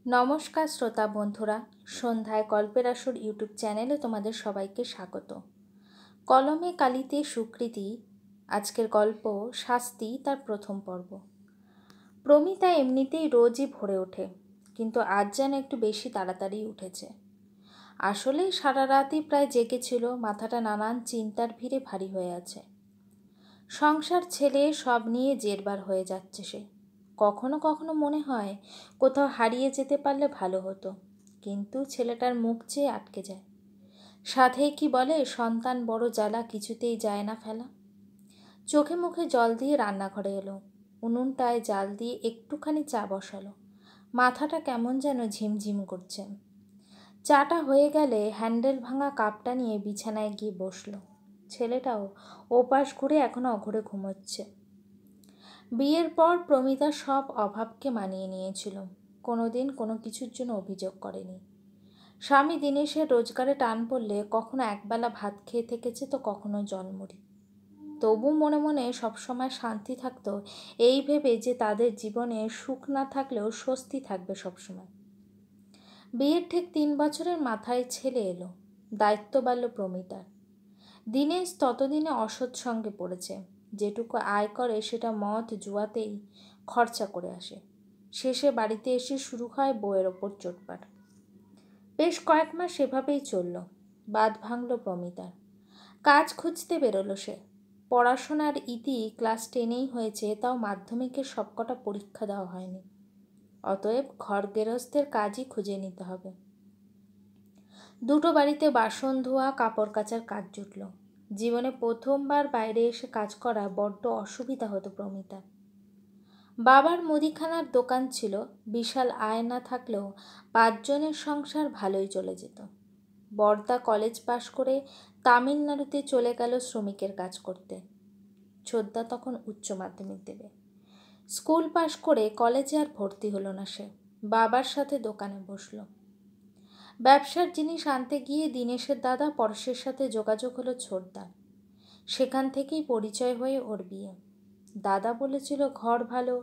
নমস্কার শ্রোতা বন্ধুরা, সন্ধ্যায় গল্পের আসর ইউটিউব চ্যানেলে তোমাদের সবাইকে স্বাগত। কলমে কালিতে সুকৃতি। আজকের গল্প শাস্তি, তার প্রথম পর্ব। প্রমিতা এমনিতেই রোজই ভোরে ওঠে, কিন্তু আজ যেন একটু বেশি তাড়াতাড়ি উঠেছে। আসলে সারা রাতই প্রায় জেগেছিল, মাথাটা নানান চিন্তার ভিড়ে ভারী হয়ে আছে। সংসার ছেলে সব নিয়ে জেরবার হয়ে যাচ্ছে সে। কখনো কখনো মনে হয় কোথাও হারিয়ে যেতে পারলে ভালো হতো, কিন্তু ছেলেটার মুখ চেয়ে আটকে যায়। সাধে কি বলে, সন্তান বড় জ্বালা, কিছুতেই যায় না ফেলা। চোখে মুখে জল দিয়ে রান্নাঘরে এলো, উনুনটায় জাল দিয়ে একটুখানি চা বসালো। মাথাটা কেমন যেন ঝিমঝিম করছে। চাটা হয়ে গেলে হ্যান্ডেল ভাঙা কাপটা নিয়ে বিছানায় গিয়ে বসলো। ছেলেটাও ওপাশ ঘুরে এখনো অঘরে ঘুমোচ্ছে। বিয়ের পর প্রমিতা সব অভাবকে মানিয়ে নিয়েছিল, কোনোদিন কোনো কিছুর জন্য অভিযোগ করেনি। স্বামী দিনেশের রোজগারে টান পড়লে কখনো একবেলা ভাত খেয়ে থেকেছে, তো কখনো জলমুড়ি। তবু মনে মনে সবসময় শান্তি থাকতো, এই ভেবে যে তাদের জীবনে সুখ না থাকলেও স্বস্তি থাকবে সবসময়। বিয়ের ঠিক 3 বছরের মাথায় ছেলে এলো, দায়িত্ব বাড়ল প্রমিতার। দিনেশ ততদিনে অসৎ সঙ্গে পড়েছে, যেটুকু আয় করে সেটা মদ জুয়াতেই খরচা করে আসে। শেষে বাড়িতে এসে শুরু হয় বউয়ের ওপর চোটপাট। বেশ কয়েক মাস এভাবেই চলল। বাদ ভাঙল প্রমিতার। কাজ খুঁজতে বেরোলো সে। পড়াশোনার ইতি ক্লাস 10এই হয়েছে, তাও মাধ্যমিকের সবকটা পরীক্ষা দেওয়া হয়নি। অতএব ঘর গেরস্থের কাজই খুঁজে নিতে হবে। দুটো বাড়িতে বাসন ধোয়া কাপড় কাচার কাজ জুটল। জীবনে প্রথমবার বাইরে এসে কাজ করা বড্ড অসুবিধা হতো প্রমিতার। বাবার মুদিখানার দোকান ছিল, বিশাল আয় না থাকলেও 5 জনের সংসার ভালোই চলে যেত। বড়দা কলেজ পাশ করে তামিলনাড়ুতে চলে গেল শ্রমিকের কাজ করতে। ছোটদা তখন উচ্চ মাধ্যমিক দেবে। স্কুল পাশ করে কলেজে আর ভর্তি হলো না সে, বাবার সাথে দোকানে বসলো। ব্যবসার জিনিস আনতে গিয়ে দিনেশের দাদা পরশের সাথে যোগাযোগ হলো ছোটদার। সেখান থেকেই পরিচয় হয়ে ওর বিয়ে। দাদা বলেছিল ঘর ভালো,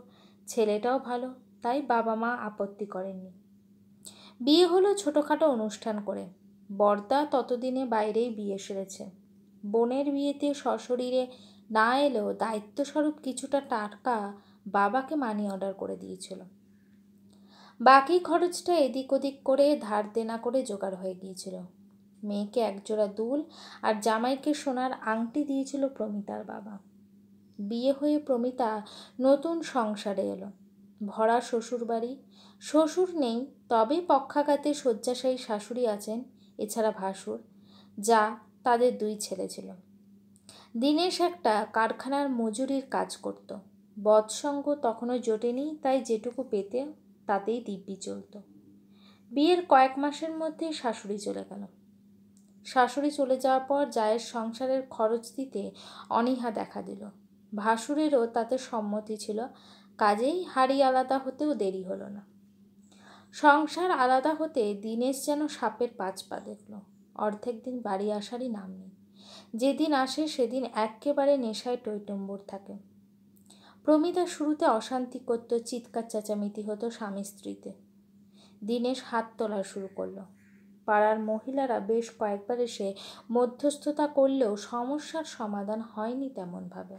ছেলেটাও ভালো, তাই বাবা মা আপত্তি করেননি। বিয়ে হলো ছোটোখাটো অনুষ্ঠান করে। বড়দা ততদিনে বাইরেই বিয়ে সেরেছে। বোনের বিয়েতে সশরীরে না এলেও দায়িত্বস্বরূপ কিছুটা টাকা বাবাকে মানি অর্ডার করে দিয়েছিল। বাকি খরচটা এদিক ওদিক করে ধার দেনা করে জোগাড় হয়ে গিয়েছিল। মেয়েকে একজোড়া দুল আর জামাইকে সোনার আংটি দিয়েছিল প্রমিতার বাবা। বিয়ে হয়ে প্রমিতা নতুন সংসারে এলো। ভরা শ্বশুরবাড়ি। শ্বশুর নেই, তবে পক্ষাঘাতে শয্যাশায়ী শাশুড়ি আছেন, এছাড়া ভাসুর, যা তাদের 2 ছেলে ছিল। দিনেশ একটা কারখানার মজুরির কাজ করত। বৎসঙ্গ তখনও জোটেনি, তাই যেটুকু পেতে তাতেই দিব্যি চলত। বিয়ের কয়েক মাসের মধ্যেই শাশুড়ি চলে গেল। শাশুড়ি চলে যাওয়ার পর জায়ের সংসারের খরচ দিতে অনীহা দেখা দিল। ভাসুরেরও তাতে সম্মতি ছিল, কাজেই হাড়ি আলাদা হতেও দেরি হলো না। সংসার আলাদা হতে দিনেশ যেন সাপের 5 পা দেখল। অর্ধেক দিন বাড়ি আসারই নাম নেই। যেদিন আসে সেদিন একেবারে নেশায় টইটম্বুর থাকে। প্রমিতা শুরুতে অশান্তি করত, চিৎকার চেঁচামেচি হতো স্বামী স্ত্রীতে। দিনেশ হাত তোলা শুরু করলো। পাড়ার মহিলারা বেশ কয়েকবার এসে মধ্যস্থতা করলেও সমস্যার সমাধান হয়নি তেমনভাবে।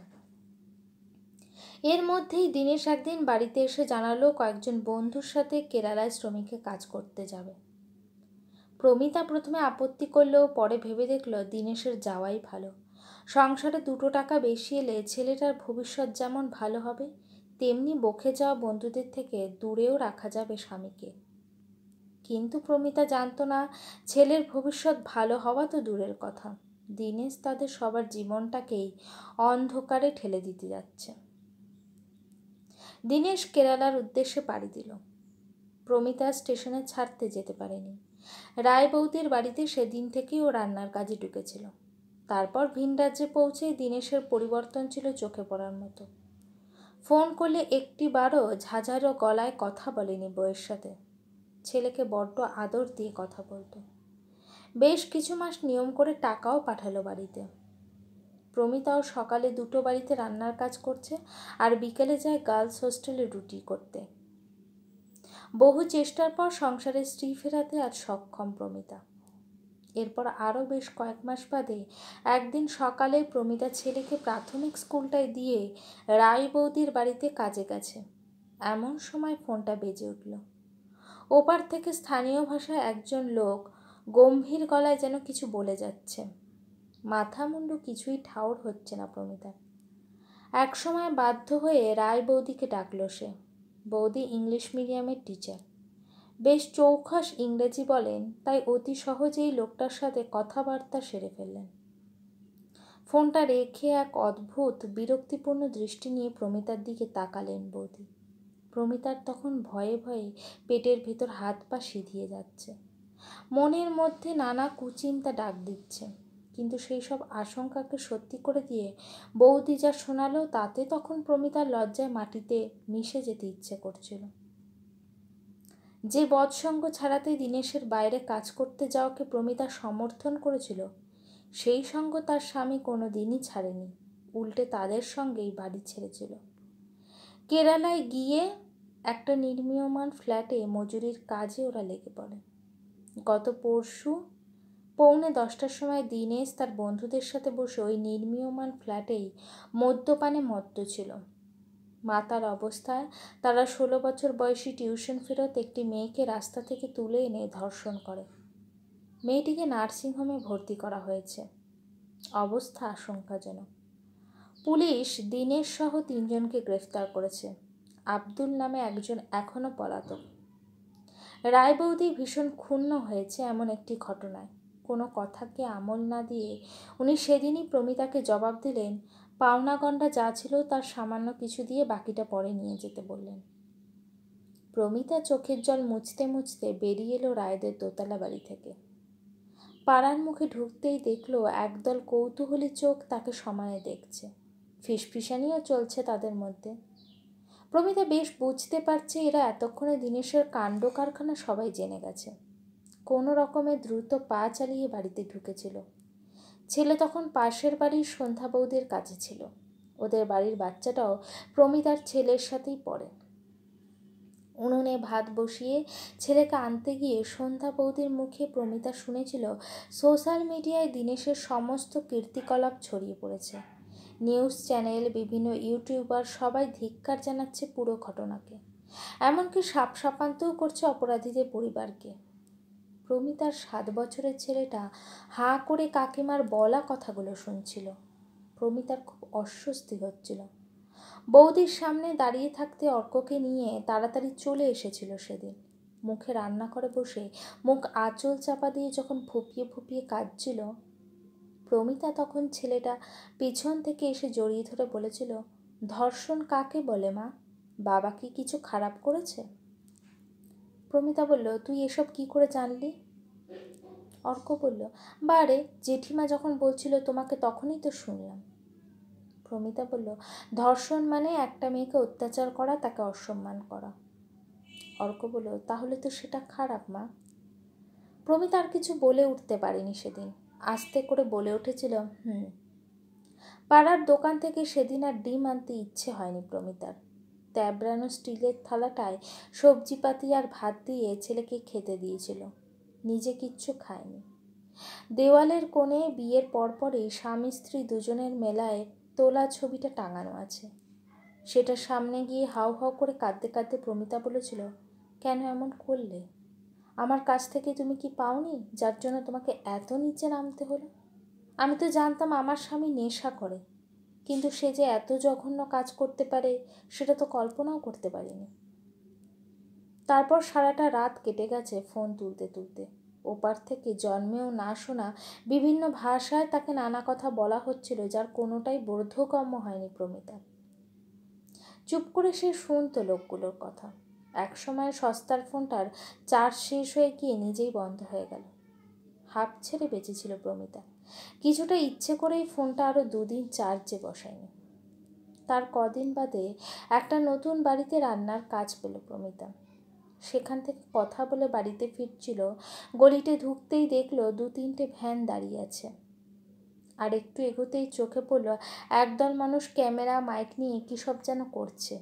এর মধ্যেই দিনেশ একদিন বাড়িতে এসে জানালো কয়েকজন বন্ধুর সাথে কেরালায় শ্রমিকে কাজ করতে যাবে। প্রমিতা প্রথমে আপত্তি করলেও পরে ভেবে দেখল দিনেশের যাওয়াই ভালো। সংসারে 2 টাকা বেশি এলে ছেলেটার ভবিষ্যৎ যেমন ভালো হবে, তেমনি বকে যাওয়া বন্ধুদের থেকে দূরেও রাখা যাবে স্বামীকে। কিন্তু প্রমিতা জানত না, ছেলের ভবিষ্যৎ ভালো হওয়া তো দূরের কথা, দিনেশ তাদের সবার জীবনটাকেই অন্ধকারে ঠেলে দিতে যাচ্ছে। দিনেশ কেরালার উদ্দেশ্যে পাড়ি দিল। প্রমিতা স্টেশনে ছাড়তে যেতে পারেনি। রায়বৌদির বাড়িতে সেদিন থেকেই ও রান্নার কাজে ঢুকেছিল। তারপর ভিন রাজ্যে পৌঁছেই দিনেশের পরিবর্তন ছিল চোখে পড়ার মতো। ফোন করলে একটিবারও ঝাঁঝালো গলায় কথা বলেনি বউয়ের সাথে। ছেলেকে বড্ড আদর দিয়ে কথা বলতো। বেশ কিছু মাস নিয়ম করে টাকাও পাঠালো বাড়িতে। প্রমিতাও সকালে 2টো বাড়িতে রান্নার কাজ করছে, আর বিকেলে যায় গার্লস হোস্টেলে ডিউটি করতে। বহু চেষ্টার পর সংসারে স্ত্রী ফেরাতে আজ সক্ষম প্রমিতা। এরপর আরও বেশ কয়েক মাস বাদে একদিন সকালে প্রমিতা ছেলেকে প্রাথমিক স্কুলটায় দিয়ে রায় বৌদির বাড়িতে কাজে গেছে। এমন সময় ফোনটা বেজে উঠল। ওপার থেকে স্থানীয় ভাষায় একজন লোক গম্ভীর গলায় যেন কিছু বলে যাচ্ছে। মাথা মুন্ডু কিছুই ঠাউর হচ্ছে না প্রমিতার। একসময় বাধ্য হয়ে রায় বৌদিকে ডাকল সে। বৌদি ইংলিশ মিডিয়ামের টিচার, বেশ চৌখাস ইংরেজি বলেন, তাই অতি সহজেই লোকটার সাথে কথাবার্তা সেরে ফেললেন। ফোনটা রেখে এক অদ্ভুত বিরক্তিপূর্ণ দৃষ্টি নিয়ে প্রমিতার দিকে তাকালেন বৌদি। প্রমিতার তখন ভয়ে ভয়ে পেটের ভেতর হাত পা সিধিয়ে যাচ্ছে। মনের মধ্যে নানা কুচিন্তা ডাক দিচ্ছে, কিন্তু সেই সব আশঙ্কাকে সত্যি করে দিয়ে বৌদি যা শোনালো তাতে তখন প্রমিতার লজ্জায় মাটিতে মিশে যেতে ইচ্ছে করছিল। যে বৎসঙ্গ ছাড়াতে দিনেশের বাইরে কাজ করতে যাওয়াকে প্রমিতা সমর্থন করেছিল, সেই সঙ্গ তার স্বামী কোনো দিনই ছাড়েনি, উল্টে তাদের সঙ্গেই বাড়ি ছেড়েছিল। কেরালায় গিয়ে একটা নির্মীয়মান ফ্ল্যাটে মজুরির কাজে ওরা লেগে পড়ে। গত পরশু পৌনে 10টার সময় দিনেশ তার বন্ধুদের সাথে বসে ওই নির্মীয়মান ফ্ল্যাটেই মদ্যপানে মত্ত ছিল। মাতার অবস্থায় তারা 16 বছর বয়সী টিউশন ফেরত একটি মেয়েকে রাস্তা থেকে তুলে এনে ধর্ষণ করে। মেয়েটিকে নার্সিংহোমে ভর্তি করা হয়েছে। অবস্থা আশঙ্কাজনক। পুলিশ দিনেশ সহ 3 জনকে গ্রেফতার করেছে। আব্দুল নামে একজন এখনও পলাতক। রায়বৌদি ভীষণ ক্ষুণ্ণ হয়েছে এমন একটি ঘটনায়। কোনো কথাকে আমল না দিয়ে উনি সেদিনই প্রমিতাকে জবাব দিলেন, পাওনা গণ্ডা যা ছিল তার সামান্য কিছু দিয়ে বাকিটা পরে নিয়ে যেতে বললেন। প্রমিতা চোখের জল মুছতে মুছতে বেরিয়ে এলো রায়দের দোতলা বাড়ি থেকে। পাড়ার মুখে ঢুকতেই দেখলো একদল কৌতূহলী চোখ তাকে সমানে দেখছে। ফিসফিসানিও চলছে তাদের মধ্যে। প্রমিতা বেশ বুঝতে পারছে এরা এতক্ষণে দিনেশের কাণ্ড কারখানা সবাই জেনে গেছে। কোনো রকমে দ্রুত পা চালিয়ে বাড়িতে ঢুকেছিল। ছেলে তখন পাশের বাড়ির সন্ধ্যা বৌদির কাছে ছিল। ওদের বাড়ির বাচ্চাটাও প্রমিতার ছেলের সাথেই পড়ে। উনুনে ভাত বসিয়ে ছেলেকে আনতে গিয়ে সন্ধ্যা বৌদির মুখে প্রমিতা শুনেছিল সোশ্যাল মিডিয়ায় দিনেশের সমস্ত কীর্তিকলাপ ছড়িয়ে পড়েছে। নিউজ চ্যানেল, বিভিন্ন ইউটিউবার সবাই ধিক্কার জানাচ্ছে পুরো ঘটনাকে, এমনকি সাপান্তও করছে অপরাধীদের পরিবারকে। প্রমিতার 7 বছরের ছেলেটা হাঁ করে কাকিমার বলা কথাগুলো শুনছিল। প্রমিতার খুব অস্বস্তি হচ্ছিল। বৌদির সামনে দাঁড়িয়ে থাকতে অর্ককে নিয়ে তাড়াতাড়ি চলে এসেছিল সেদিন। মুখে রান্না করে বসে মুখ আঁচল চাপা দিয়ে যখন ফুপিয়ে ফুপিয়ে কাঁদছিল, প্রমিতা তখন ছেলেটা পিছন থেকে এসে জড়িয়ে ধরে বলেছিল, ধর্ষণ কাকে বলে মা? বাবা কি কিছু খারাপ করেছে? প্রমিতা বলল, তুই এসব কি করে জানলি? অর্ক বলল, বারে জেঠিমা যখন বলছিল তোমাকে তখনই তো শুনলাম। প্রমিতা বলল, ধর্ষণ মানে একটা মেয়েকে অত্যাচার করা, তাকে অসম্মান করা। অর্ক বলল, তাহলে তো সেটা খারাপ মা। প্রমিতা আর কিছু বলে উঠতে পারেনি সেদিন। আস্তে করে বলে উঠেছিল, পাড়ার দোকান থেকে সেদিন আর ডিম আনতে ইচ্ছে হয়নি প্রমিতার। ট্যাবরানো স্টিলের থালাটায় সবজিপাতি আর ভাত দিয়ে ছেলেকে খেতে দিয়েছিল, নিজে কিচ্ছু খায়নি। দেওয়ালের কোণে বিয়ের পরপরই স্বামী স্ত্রী দুজনের মেলায় তোলা ছবিটা টাঙানো আছে। সেটা সামনে গিয়ে হাউ হাউ করে কাঁদতে কাঁদতে প্রমিতা বলেছিল, কেন এমন করলে? আমার কাছ থেকে তুমি কি পাওনি যার জন্য তোমাকে এত নিচে নামতে হলো? আমি তো জানতাম আমার স্বামী নেশা করে, কিন্তু সে যে এত জঘন্য কাজ করতে পারে সেটা তো কল্পনাও করতে পারিনি। তারপর সারাটা রাত কেটে গেছে ফোন তুলতে তুলতে। ওপার থেকে জন্মেও না শোনা বিভিন্ন ভাষায় তাকে নানা কথা বলা হচ্ছিল, যার কোনোটাই বোধগম্য হয়নি প্রমিতার। চুপ করে সে শুনতো লোকগুলোর কথা। একসময় সস্তার ফোনটার চার্জ শেষ হয়ে গিয়ে নিজেই বন্ধ হয়ে গেল। হাঁপ ছেড়ে বেঁচেছিল প্রমিতা। কিছুটা ইচ্ছে করেই ফোনটা আরও 2 দিন চার্জে বসায়নি। তার কদিন বাদে একটা নতুন বাড়িতে রান্নার কাজ পেল প্রমিতা। সেখান থেকে কথা বলে বাড়িতে ফিরছিল, গলিতে ঢুকতেই দেখলো 2-3টে ভ্যান দাঁড়িয়ে আছে। আর একটু এগোতেই চোখে পড়ল একদল মানুষ ক্যামেরা মাইক নিয়ে কী সব যেন করছে।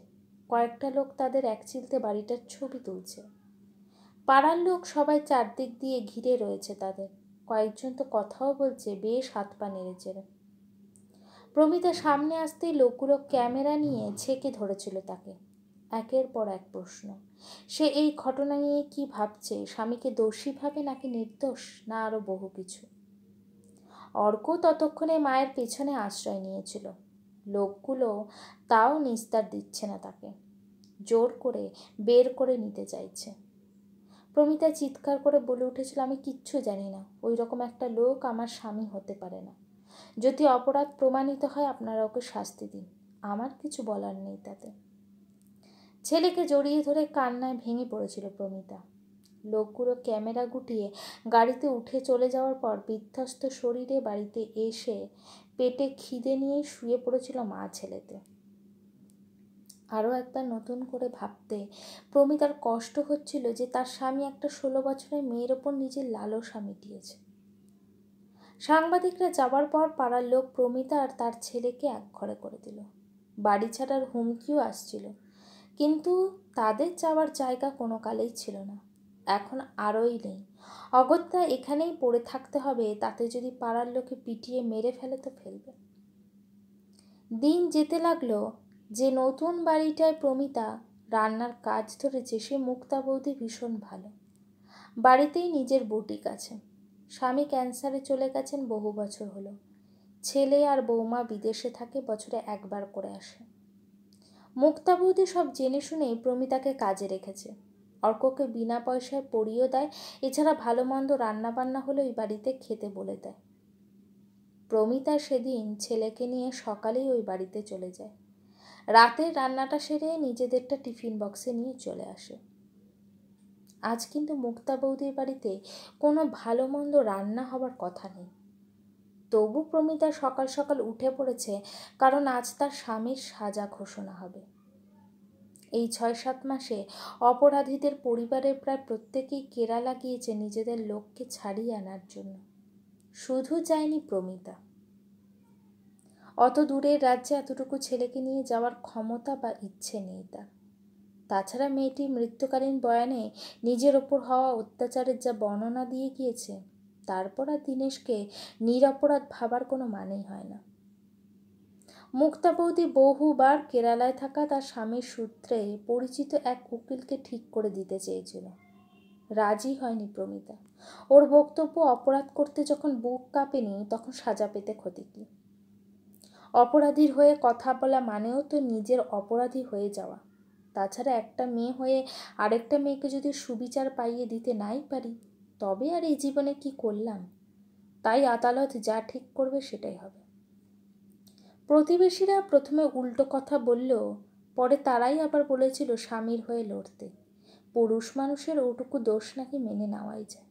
কয়েকটা লোক তাদের একচিলতে বাড়িটার ছবি তুলছে। পাড়ার লোক সবাই চারদিক দিয়ে ঘিরে রয়েছে তাদের। কয়েকজন তো কথাও বলছে, বেশ হাত পা নেড়ে চেড়ে। প্রমিতা সামনে আসতেই লোকগুলো ক্যামেরা নিয়ে ছেঁকে ধরেছিল তাকে। একের পর এক প্রশ্ন। সে এই ঘটনা নিয়ে কি ভাবছে, স্বামীকে দোষী ভাবে নাকি নির্দোষ, না আরও বহু কিছু। অর্ক ততক্ষণে মায়ের পেছনে আশ্রয় নিয়েছিল। লোকগুলো তাও নিস্তার দিচ্ছে না তাকে, জোর করে বের করে নিতে চাইছে। প্রমিতা চিৎকার করে বলে উঠেছিল, আমি কিচ্ছু জানি না, ওই রকম একটা লোক আমার স্বামী হতে পারে না। যদি অপরাধ প্রমাণিত হয় আপনারা ওকে শাস্তি দিন, আমার কিছু বলার নেই তাতে। ছেলেকে জড়িয়ে ধরে কান্নায় ভেঙে পড়েছিল প্রমিতা। লোকগুলো ক্যামেরা গুটিয়ে গাড়িতে উঠে চলে যাওয়ার পর বিধ্বস্ত শরীরে বাড়িতে এসে পেটে খিদে নিয়ে শুয়ে পড়েছিল মা ছেলেতে। আরও একবার নতুন করে ভাবতে প্রমিতার কষ্ট হচ্ছিল যে তার স্বামী একটা 16 বছরের মেয়ের ওপর নিজের লালসা মিটিয়েছে। সাংবাদিকরা যাবার পর পাড়ার লোক প্রমিতা আর তার ছেলেকে একঘরে করে দিল। বাড়ি ছাড়ার হুমকিও আসছিল, কিন্তু তাদের যাওয়ার জায়গা কোনো কালেই ছিল না, এখন আরোই নেই। অগত্যা এখানেই পড়ে থাকতে হবে, তাতে যদি পাড়ার লোকে পিটিয়ে মেরে ফেলে তো ফেলবে। দিন যেতে লাগলো। যে নতুন বাড়িটায় প্রমিতা রান্নার কাজ ধরেছে সে মুক্তা বৌদি ভীষণ ভালো। বাড়িতেই নিজের বুটিক আছে। স্বামী ক্যান্সারে চলে গেছেন, বহু বছর হলো। ছেলে আর বৌমা বিদেশে থাকে, বছরে একবার করে আসে। মুক্তা বৌদি সব জেনে শুনেই প্রমিতাকে কাজে রেখেছে। অর্ককে বিনা পয়সায় পড়িয়েও দেয়, এছাড়া ভালো মন্দ রান্নাবান্না হলে ওই বাড়িতে খেতে বলে দেয়। প্রমিতা সেদিন ছেলেকে নিয়ে সকালেই ওই বাড়িতে চলে যায়। রাতের রান্নাটা সেরে নিজেদেরটা টিফিন বক্সে নিয়ে চলে আসে। আজ কিন্তু মুক্তা বৌদির বাড়িতে কোনো ভালো মন্দ রান্না হবার কথা নেই। তবু প্রমিতা সকাল সকাল উঠে পড়েছে, কারণ আজ তার স্বামীর সাজা ঘোষণা হবে। এই 6-7 মাসে অপরাধীদের পরিবারের প্রায় প্রত্যেকেই কেরালা গিয়েছে নিজেদের লোককে ছাড়িয়ে আনার জন্য। শুধু যায়নি প্রমিতা। অত দূরের রাজ্যে এতটুকু ছেলেকে নিয়ে যাওয়ার ক্ষমতা বা ইচ্ছে নেই তার। তাছাড়া মেয়েটি মৃত্যুকালীন বয়ানে নিজের ওপর হওয়া অত্যাচারের যা বর্ণনা দিয়ে গিয়েছে, তারপর আর দীনেশকে নিরপরাধ ভাবার কোনো মানেই হয় না। মুক্তা বৌদি বহুবার কেরালায় থাকা তার স্বামীর সূত্রে পরিচিত এক উকিলকে ঠিক করে দিতে চেয়েছিল। রাজি হয়নি প্রমিতা। ওর বক্তব্য, অপরাধ করতে যখন বুক কাঁপেনি তখন সাজা পেতে ক্ষতি কি? অপরাধীর হয়ে কথা বলা মানেও তো নিজের অপরাধী হয়ে যাওয়া। তাছাড়া একটা মেয়ে হয়ে আরেকটা মেয়েকে যদি সুবিচার পাইয়ে দিতে নাই পারি, তবে আর এই জীবনে কি করলাম? তাই আদালত যা ঠিক করবে সেটাই হবে। প্রতিবেশীরা প্রথমে উল্টো কথা বললেও পরে তারাই আবার বলেছিল স্বামীর হয়ে লড়তে। পুরুষ মানুষের ওটুকু দোষ নাকি মেনে নেওয়াই যায়।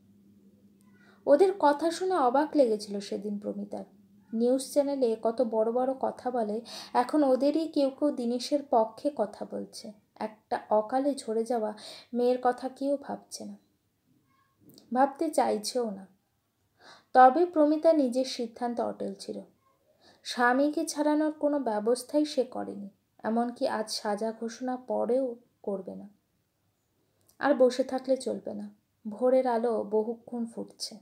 ওদের কথা শুনে অবাক লেগেছিল সেদিন প্রমিতার। নিউজ চ্যানেলে কত বড় বড় কথা বলে, এখন ওদেরই কেউ কেউ দীনেশের পক্ষে কথা বলছে। একটা অকালে ঝরে যাওয়া মেয়ের কথা কেউ ভাবছে না, ভাবতে চাইছেও না। তবে প্রমিতা নিজের সিদ্ধান্তে অটল ছিল। স্বামীকে ছাড়ানোর কোনো ব্যবস্থাই সে করেনি, এমনকি আজ সাজা ঘোষণা পরেও করবে না। আর বসে থাকলে চলবে না। ভোরের আলো বহুক্ষণ ফুটছে।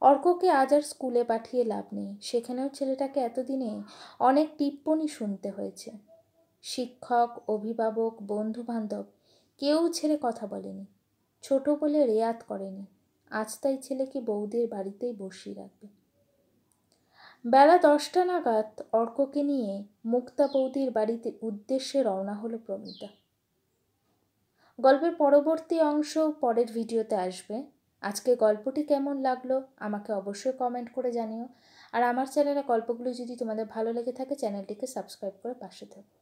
অর্ককে আজ আর স্কুলে পাঠিয়ে লাভ নেই, সেখানেও ছেলেটাকে এতদিনে অনেক টিপ্পনি শুনতে হয়েছে। শিক্ষক, অভিভাবক, বন্ধু বান্ধব কেউ ছেড়ে কথা বলেনি। ছোট বলে রেয়াত করেনি। আজ তাই ছেলেকে বৌদির বাড়িতেই বসিয়ে রাখবে। বেলা 10টা নাগাদ অর্ককে নিয়ে মুক্তা বৌদির বাড়িতে উদ্দেশ্যে রওনা হলো প্রমিতা। গল্পের পরবর্তী অংশ পরের ভিডিওতে আসবে। আজকে গল্পটি কেমন লাগলো আমাকে অবশ্যই কমেন্ট করে জানিও। আর আমার চ্যানেলে গল্পগুলো যদি তোমাদের ভালো লেগে থাকে চ্যানেলটিকে সাবস্ক্রাইব করে পাশে থাকো।